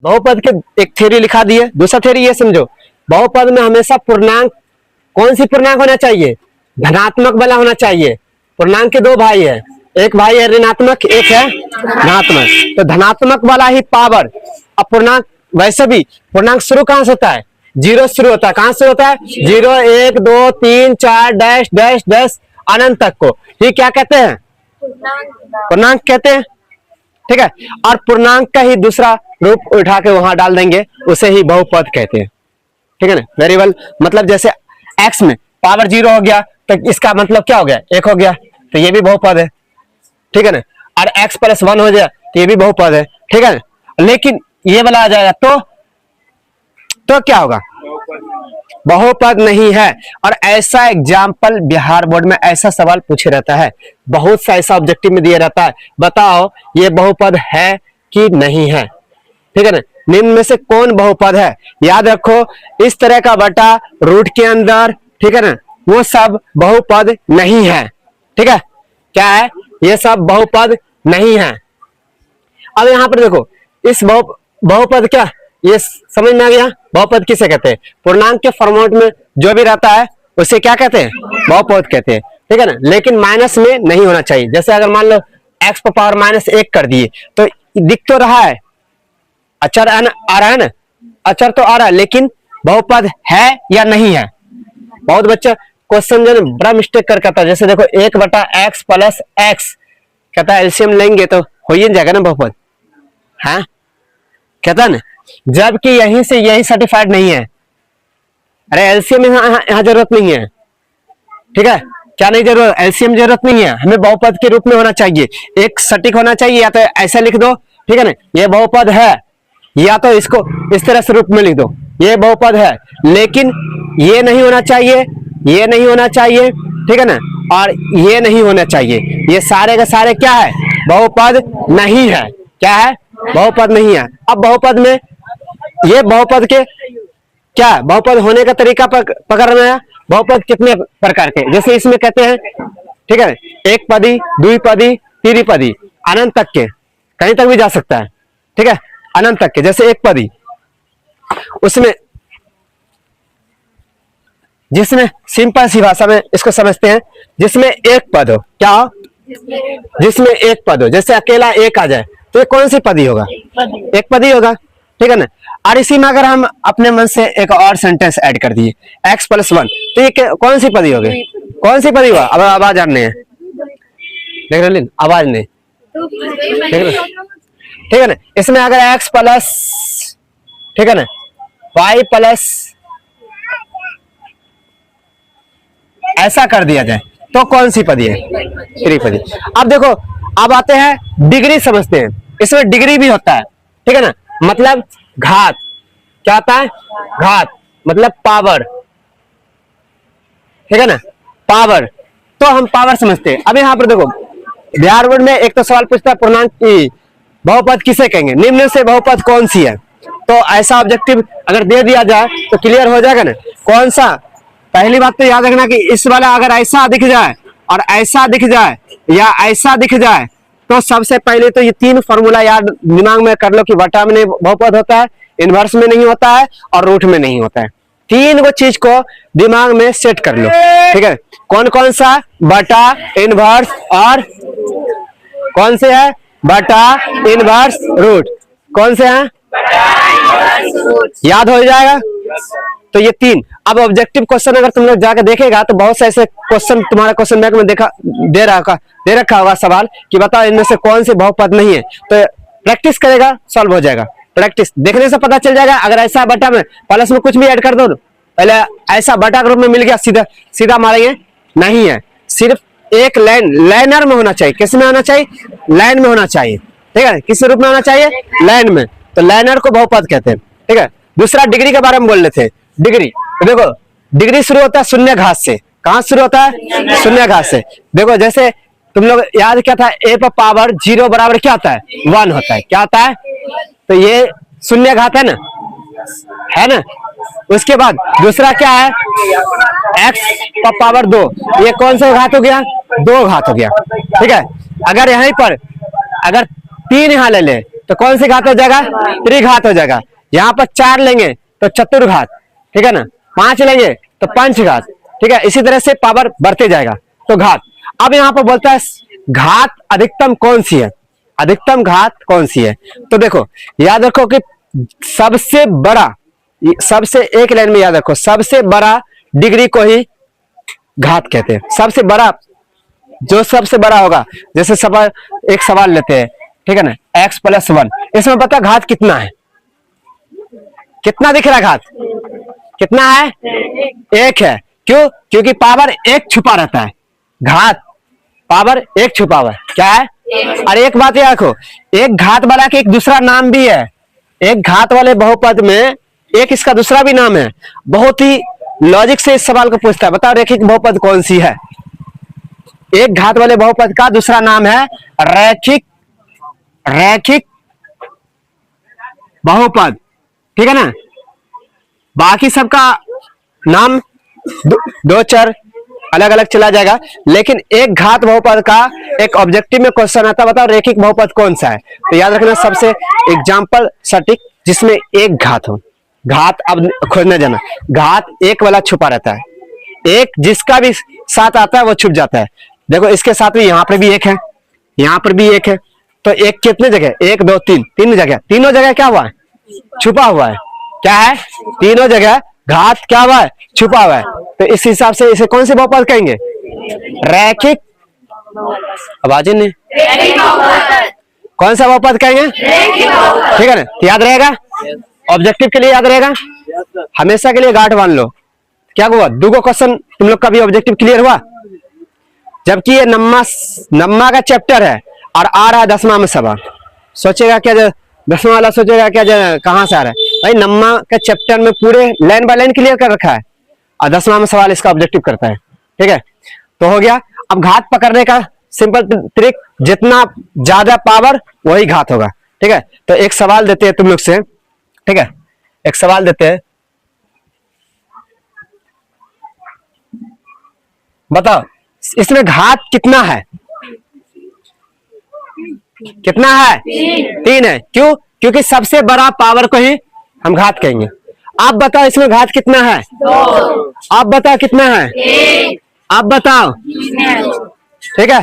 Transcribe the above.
बहुपद के एक थ्योरी लिखा दी है। दूसरा थ्योरी ये समझो, बहुपद में हमेशा पूर्णांक, कौन सी पूर्णांक होना चाहिए? धनात्मक वाला होना चाहिए। पूर्णांक के दो भाई है, एक भाई है ऋणात्मक, एक है धनात्मक। तो धनात्मक वाला ही पावर। अब पूर्णांक वैसे भी पूर्णांक शुरू कहां से होता है? जीरो शुरू होता है। कहां से होता है? 0 1 2 3 4 डैश डैश डैश अनंत तक को ये क्या कहते हैं? पूर्णांक कहते हैं। ठीक है, और पूर्णांक का ही दूसरा रूप उठा के वहां डाल देंगे, उसे ही बहुपद कहते हैं। ठीक है ना, वेरिएबल मतलब जैसे x में पावर 0 हो गया तो इसका मतलब क्या हो गया? 1 हो गया, तो ये भी बहुपद है। ठीक है ना, और x + 1 हो गया तो ये भी बहुपद है। ठीक है ना, लेकिन ये वाला आ जाएगा तो क्या होगा? बहुपद नहीं है। और ऐसा एग्जाम्पल बिहार बोर्ड में ऐसा सवाल पूछे रहता है, बहुत सा ऐसा ऑब्जेक्टिव में दिया रहता है, बताओ ये बहुपद है कि नहीं है। ठीक है ना, निम्न में से कौन बहुपद है? याद रखो, इस तरह का बटा रूट के अंदर, ठीक है ना, वो सब बहुपद नहीं है। ठीक है, क्या है? ये सब बहुपद नहीं है। अब यहां पर देखो, इस बहुपद क्या, ये समझ में आ गया? बहुपद किसे कहते हैं? पूर्णांक के फॉर्मेट में जो भी रहता है उसे क्या कहते हैं? बहुपद कहते हैं। ठीक है ना, लेकिन माइनस में नहीं होना चाहिए। जैसे अगर मान लो x पर पावर -1 कर दिए तो दिख तो रहा है, अचर आ रहा है ना, अचर तो आ रहा है, लेकिन बहुपद है या नहीं है? बहुत बच्चा क्वेश्चन जो बड़ा मिस्टेक कर करता है। जैसे देखो 1/x + x कहता है एलसीएम लेंगे तो हो ही जाएगा ना बहुपद, हाँ कहता है ना, जबकि यहीं से यही सर्टिफाइड नहीं है। अरे एलसीएम यहाँ जरूरत नहीं है। ठीक है, क्या नहीं जरूरत? एलसीएम जरूरत नहीं है, हमें बहुपद के रूप में होना चाहिए, एक सटीक होना चाहिए। या तो ऐसा लिख दो, ठीक है ना, ये बहुपद है, या तो इसको इस तरह से रूप में लिख दो, ये बहुपद है, लेकिन ये नहीं होना चाहिए, ये नहीं होना चाहिए, ठीक है ना, और ये नहीं होना चाहिए। ये सारे का सारे क्या है? बहुपद नहीं है। क्या है? बहुपद नहीं है। अब बहुपद में ये बहुपद के क्या, बहुपद होने का तरीका पकड़ना है। बहुपद कितने प्रकार के? जैसे इसमें कहते हैं, ठीक है, एक पदी, द्विपदी, त्रिपदी, अनंत तक के, कहीं तक भी जा सकता है। ठीक है, अनंत तक के। जैसे एक पदी, उसमें जिसमें सिंपल सी भाषा में इसको समझते हैं, जिसमें एक पद हो। क्या हो? जिसमें एक पद हो। जैसे अकेला एक आ जाए तो ये कौन सी पदी होगा? एक पदी होगा। ठीक है ना, और इसी में अगर हम अपने मन से एक और सेंटेंस ऐड कर दिए, x + 1, तो ये कौन सी पदी होगी? कौन सी पदी हुआ? अब आवाज आने है, देख रहे, आवाज नहीं, ठीक है ना। इसमें अगर x प्लस, ठीक है ना, y प्लस ऐसा कर दिया जाए तो कौन सी पदी है? त्रिपदी। अब देखो, अब आते हैं डिग्री समझते हैं। इसमें डिग्री भी होता है, ठीक है ना, मतलब घात। क्या आता है? घात मतलब पावर। ठीक है ना, पावर। तो हम पावर समझते हैं। अब यहां पर देखो, बिहार बोर्ड में एक तो सवाल पूछता है पूर्णांक की बहुपद किसे कहेंगे, निम्न से बहुपद कौन सी है? तो ऐसा ऑब्जेक्टिव अगर दे दिया जाए तो क्लियर हो जाएगा ना, कौन सा। पहली बात तो याद रखना कि इस वाला अगर ऐसा दिख जाए और ऐसा दिख जाए या ऐसा दिख जाए, तो सबसे पहले तो ये तीन फॉर्मूला याद दिमाग में कर लो कि बटा में बहुपद होता है, इनवर्स में नहीं होता है, और रूट में नहीं होता है। तीन को चीज को दिमाग में सेट कर लो। ठीक है, कौन कौन सा? बटा, इनवर्स और कौन से है? बटा, इनवर्स, रूट। कौन से हैं? याद हो जाएगा। तो ये तीन। अब ऑब्जेक्टिव क्वेश्चन अगर तुम लोग जाकर देखेगा तो बहुत से ऐसे क्वेश्चन तुम्हारा क्वेश्चन बैंक में दे रखा होगा सवाल कि बताओ इनमें से कौन से बहुपद नहीं है। तो प्रैक्टिस करेगा, सॉल्व हो जाएगा। प्रैक्टिस देखने से पता चल जाएगा। अगर ऐसा बटा में प्लस में कुछ भी ऐड कर दो, पहले ऐसा बटा ग्रुप में मिल गया, सीधा सीधा मारेंगे, नहीं है। सिर्फ एक लाइनर में होना चाहिए। किस में होना चाहिए? लाइन में होना चाहिए। ठीक है, किस रूप में होना चाहिए? लाइन में। तो लाइनर को बहुपद कहते हैं। ठीक है, दूसरा डिग्री के बारे में बोल रहे थे। डिग्री, तो देखो डिग्री शुरू होता है शून्य घात से। कहां शुरू होता है? शून्य घात से। देखो जैसे तुम लोग याद क्या था, a पर पावर 0 बराबर क्या होता है? 1 होता है। क्या होता है? तो ये शून्य घात है ना। उसके बाद दूसरा क्या है? x पर पावर 2, ये कौन सा घात हो गया? 2 घात हो गया। ठीक है, अगर यहीं पर अगर 3 यहां ले ले तो कौन सी घात हो जाएगा? त्रिघात हो जाएगा। यहाँ पर 4 लेंगे तो चतुर्घात, ठीक है ना, 5 लेंगे तो पंचघात, ठीक है। इसी तरह से पावर बढ़ते जाएगा तो घात। अब यहाँ पर बोलता है घात अधिकतम कौन सी है, अधिकतम घात कौन सी है? तो देखो याद रखो कि सबसे बड़ा, सबसे एक लाइन में याद रखो, सबसे बड़ा डिग्री को ही घात कहते हैं। सबसे बड़ा, जो सबसे बड़ा होगा, जैसे सवाल, एक सवाल लेते हैं, ठीक है ना, x+1, इसमें पता घात कितना है? कितना दिख रहा है घात? कितना है? 1 है। क्यों? क्योंकि पावर 1 छुपा रहता है, घात पावर 1 छुपा हुआ है, क्या है? और एक बात याद रखो, एक घात वाला का एक दूसरा नाम भी है। एक घात वाले बहुपद में एक इसका दूसरा भी नाम है। बहुत ही लॉजिक से इस सवाल को पूछता है, बताओ रैखिक बहुपद कौन सी है? एक घात वाले बहुपद का दूसरा नाम है रैखिक, रैखिक बहुपद, ठीक है ना। बाकी सबका नाम दो चार अलग अलग चला जाएगा, लेकिन एक घात बहुपद का एक ऑब्जेक्टिव में क्वेश्चन आता है, बताओ रैखिक बहुपद कौन सा है? तो याद रखना सबसे एग्जाम्पल सटीक जिसमें एक घात हो। घात अब खोजने जाना, घात 1 वाला छुपा रहता है, एक जिसका भी साथ आता है वो छुप जाता है। देखो इसके साथ भी यहाँ पर भी 1 है, यहाँ पर भी 1 है, तो एक कितने जगह? 1 2 3, तीन जगह, तीनों जगह क्या हुआ है? छुपा हुआ है। क्या है? तीनों जगह घात क्या हुआ है? छुपा हुआ है। तो इस हिसाब से इसे कौन से बहुपद कहेंगे? रैखिक, आवाज नहीं, कौन सा बहुपद कहेंगे? ठीक है ना, याद रहेगा, ऑब्जेक्टिव के लिए याद रहेगा, हमेशा के लिए गांठ बांध लो। क्या हुआ? 2 क्वेश्चन तुम लोग का भी ऑब्जेक्टिव क्लियर हुआ, जबकि ये नम्मा का चैप्टर है और आ रहा है 10वां में सवाल। सोचेगा क्या 10वां वाला सोचेगा क्या कहां से आ रहा है? भाई नम्मा के चैप्टर में पूरे लाइन बाय लाइन क्लियर कर रखा है और 10वां में सवाल इसका ऑब्जेक्टिव करता है, ठीक है। तो हो गया। अब घात पकड़ने का सिंपल ट्रिक, जितना ज्यादा पावर वही घात होगा, ठीक है। तो एक सवाल देते हैं तुम लोग से, ठीक है, एक सवाल देते हैं, बताओ इसमें घात कितना है? कितना है? 3 है। क्यों? क्योंकि सबसे बड़ा पावर को ही हम घात कहेंगे। आप बताओ इसमें घात कितना है? 2। आप बताओ कितना है? 1। आप बताओ, ठीक है।